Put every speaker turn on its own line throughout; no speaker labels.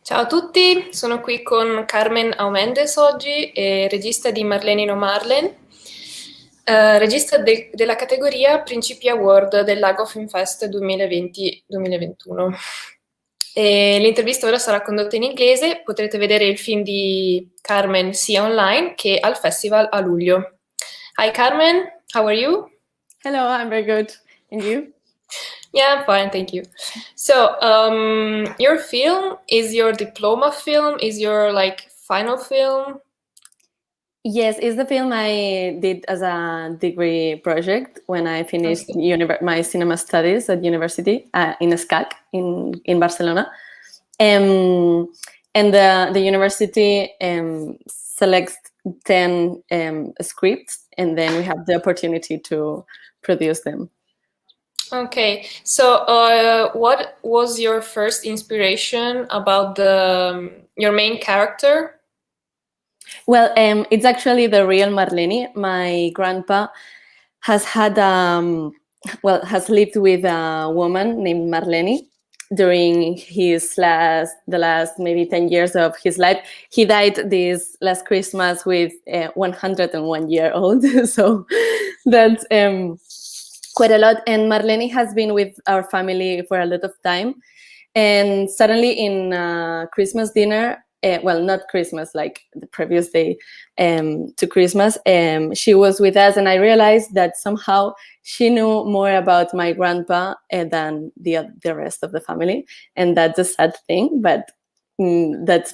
Ciao a tutti, sono qui con Carmen Aumendes oggi, regista di Marleni no Marlen, regista della categoria Principi Award del Lago Film Fest 2020-2021. L'intervista ora sarà condotta in inglese, potrete vedere il film di Carmen sia online che al festival a luglio. Hi Carmen, how are you?
Hello, I'm very good. And you?
Yeah, I'm fine, thank you. So, your film is your diploma film, is your final film?
Yes, it's the film I did as a degree project when I finished
Okay.
my cinema studies at university in SCAC in Barcelona. And the university selects 10 scripts, and then we have the opportunity to produce them.
Okay, so what was your first inspiration about your main character?
Well, it's actually the real Marleni. My grandpa has lived with a woman named Marleni during the last maybe 10 years of his life. He died this last Christmas with 101-year-old, so that's quite a lot. And Marleni has been with our family for a lot of time. And suddenly in Christmas dinner, well, not Christmas, like the previous day to Christmas, she was with us, and I realized that somehow she knew more about my grandpa than the rest of the family, and that's a sad thing, but that's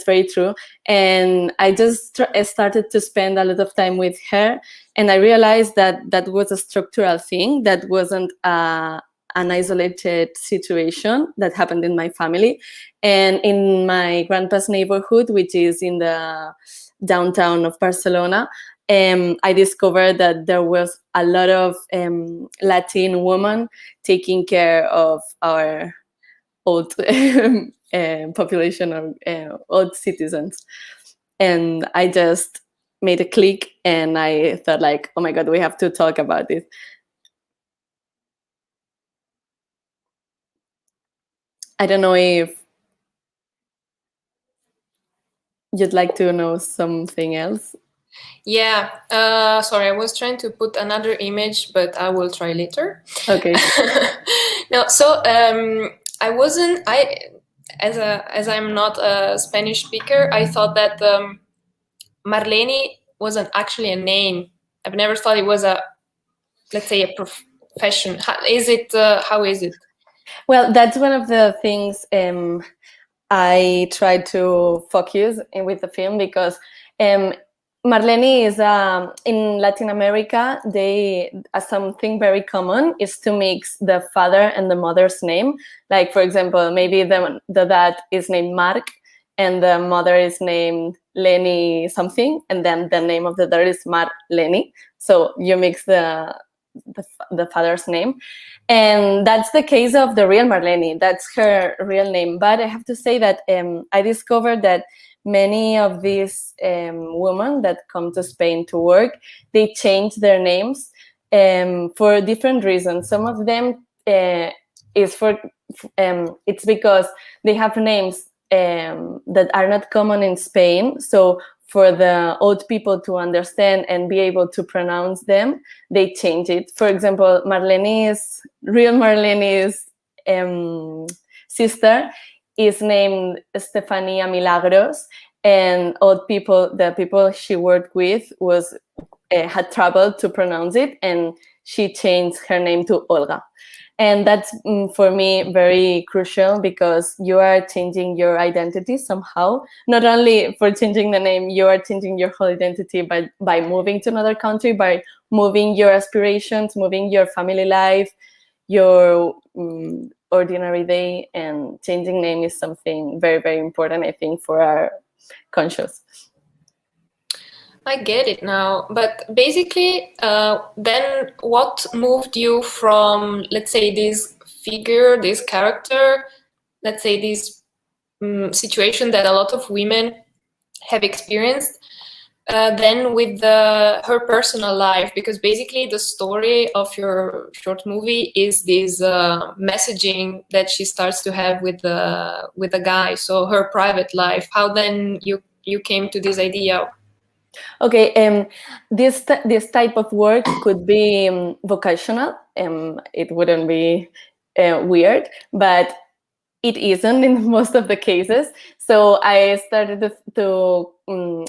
very true. And I just started to spend a lot of time with her, and I realized that that was a structural thing, that wasn't an isolated situation that happened in my family. And in my grandpa's neighborhood, which is in the downtown of Barcelona, I discovered that there was a lot of Latin women taking care of our old population of old citizens. And I just made a click, and I thought like, oh my God, we have to talk about it. I don't know if you'd like to know something else.
Yeah, sorry, I was trying to put another image, but I will try later.
Okay.
No, so as I'm not a Spanish speaker, I thought that Marleni wasn't actually a name. I've never thought it was let's say, a profession. How is it?
Well, that's one of the things I try to focus with the film, because Marleni is in Latin America. Something very common is to mix the father and the mother's name. Like, for example, maybe the dad is named Mark and the mother is named Leni something, and then the name of the daughter is Marleni. So you mix the father's name. And that's the case of the real Marleni. That's her real name. But I have to say that I discovered that many of these women that come to Spain to work, they change their names for different reasons. Some of them it's because they have names that are not common in Spain. So for the old people to understand and be able to pronounce them, they change it. For example, real Marleni's sister is named Estefania Milagros, and the people she worked with had trouble to pronounce it, and she changed her name to Olga. And that's, for me, very crucial, because you are changing your identity somehow. Not only for changing the name, you are changing your whole identity by moving to another country, by moving your aspirations, moving your family life, your ordinary day. And changing name is something very, very important, I think, for our conscious.
I get it now, but basically, then what moved you from, let's say, this figure, this character, let's say this situation that a lot of women have experienced, than with her personal life, because basically the story of your short movie is this messaging that she starts to have with the guy. So her private life. How then you came to this idea?
Okay, this type of work could be vocational. It wouldn't be weird, but it isn't in most of the cases. So I started to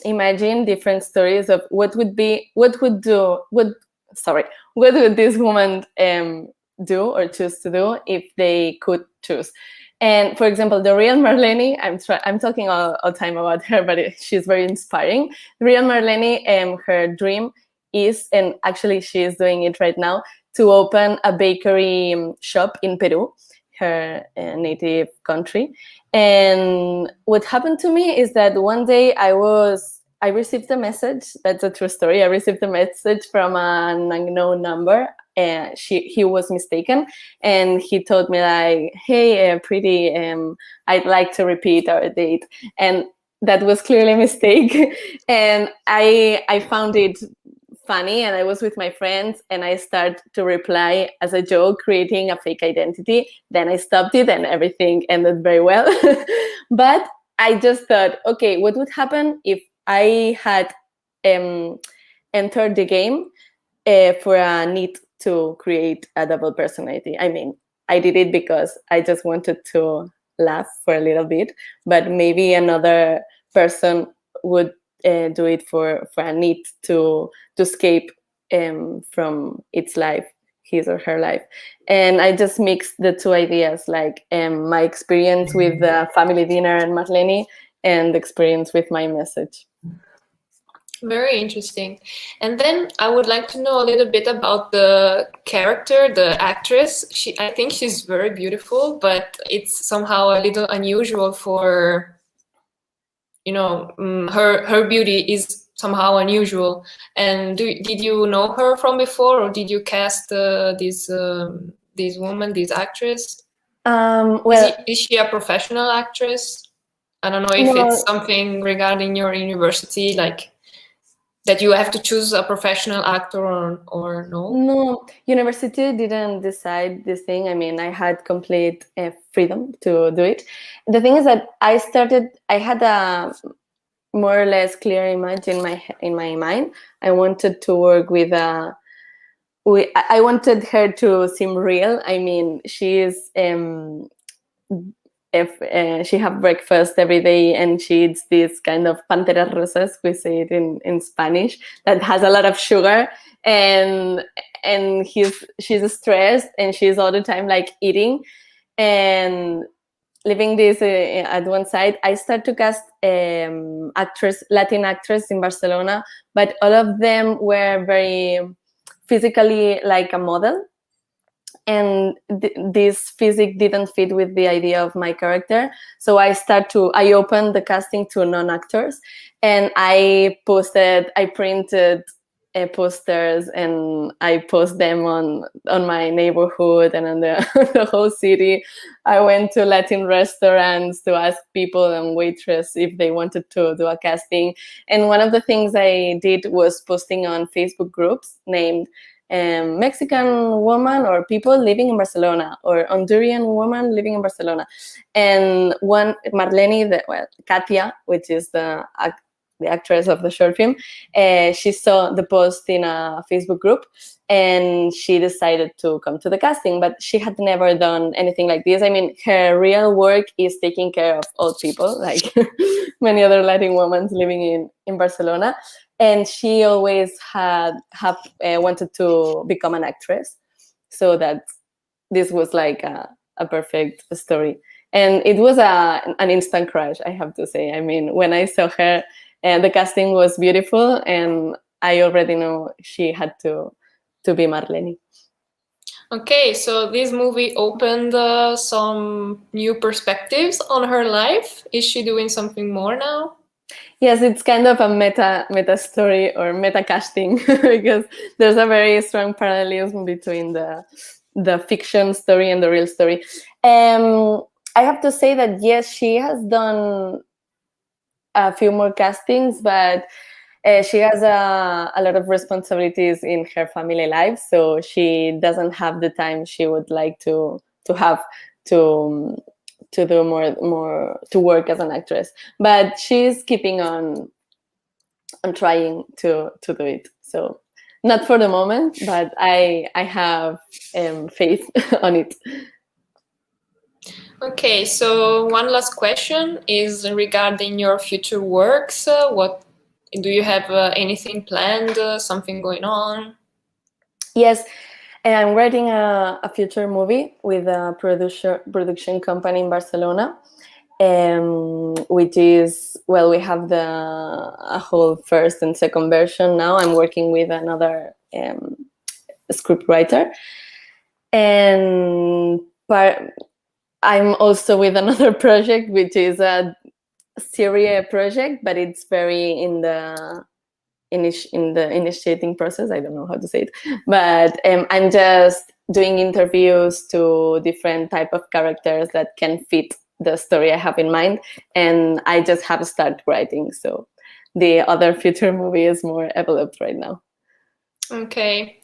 imagine different stories of what would this woman do or choose to do if they could choose. And for example, the real Marleni, I'm talking all the time about her, but she's very inspiring. The real Marleni, her dream is, and actually she is doing it right now, to open a bakery shop in Peru, her native country. And what happened to me is that one day I received a message. That's a true story. I received a message from an unknown number, and he was mistaken, and he told me like, "Hey, pretty, I'd like to repeat our date," and that was clearly a mistake. And I found it funny, and I was with my friends, and I started to reply as a joke, creating a fake identity. Then I stopped it, and everything ended very well. But I just thought, okay, what would happen if I had entered the game for a need to create a double personality? I mean, I did it because I just wanted to laugh for a little bit, but maybe another person would do it for a need to escape from its life, his or her life. And I just mixed the two ideas, like my experience with the family dinner and Marleni, and the experience with my message.
Very interesting. And then I would like to know a little bit about the character, the actress. I think she's very beautiful, but it's somehow a little unusual for, her beauty is somehow unusual. And did you know her from before, or did you cast this woman, this actress?
Well,
is she a professional actress? I don't know if it's something regarding your university, like that you have to choose a professional actor or no?
No, university didn't decide this thing. I mean, I had complete freedom to do it. The thing is that I had a more or less clear image in my mind. I wanted to work with I wanted her to seem real. I mean, she is if she have breakfast every day, and she eats this kind of panteras rosas, we say it in Spanish, that has a lot of sugar, and she's stressed, and she's all the time like eating. And leaving this at one side, I start to cast Latin actors in Barcelona, but all of them were very physically like a model. And this physique didn't fit with the idea of my character. So I opened the casting to non-actors, and I printed posters, and I post them on my neighborhood and on the whole city. I went to Latin restaurants to ask people and waitress if they wanted to do a casting. And one of the things I did was posting on Facebook groups named Mexican woman or people living in Barcelona, or Honduran woman living in Barcelona. And one, Marleni, Katia, which is the actress of the short film, she saw the post in a Facebook group, and she decided to come to the casting, but she had never done anything like this. I mean, her real work is taking care of old people, like many other Latin women living in Barcelona. And she always wanted to become an actress, so that this was like a perfect story. And it was an instant crush, I have to say. I mean, when I saw her, the casting was beautiful, and I already know she had to be Marleni.
Okay, so this movie opened some new perspectives on her life. Is she doing something more now?
Yes, it's kind of a meta story or meta casting, because there's a very strong parallelism between the fiction story and the real story. I have to say that yes, she has done a few more castings, but She has a lot of responsibilities in her family life, so she doesn't have the time she would like to have to do more to work as an actress. But she's keeping on trying to do it. So not for the moment, but I have faith on it.
Okay, so one last question is regarding your future works. What do you have anything planned? Something going on?
Yes, I'm writing a future movie with a production company in Barcelona, which is, well, we have a whole first and second version now. I'm working with another script writer, and I'm also with another project, which is a series project, but it's very in the initiating process. I don't know how to say it, but I'm just doing interviews to different type of characters that can fit the story I have in mind, and I just have started writing. So the other future movie is more developed right now.
Okay.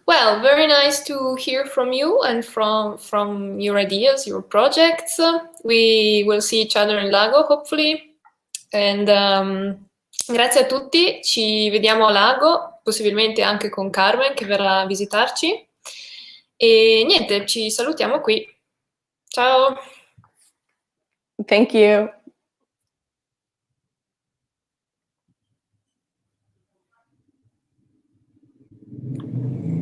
Well, very nice to hear from you and from your ideas, your projects. We will see each other in Lago, hopefully. And grazie a tutti, ci vediamo a Lago, possibilmente anche con Carmen che verrà a visitarci. E niente, ci salutiamo qui. Ciao!
Thank you.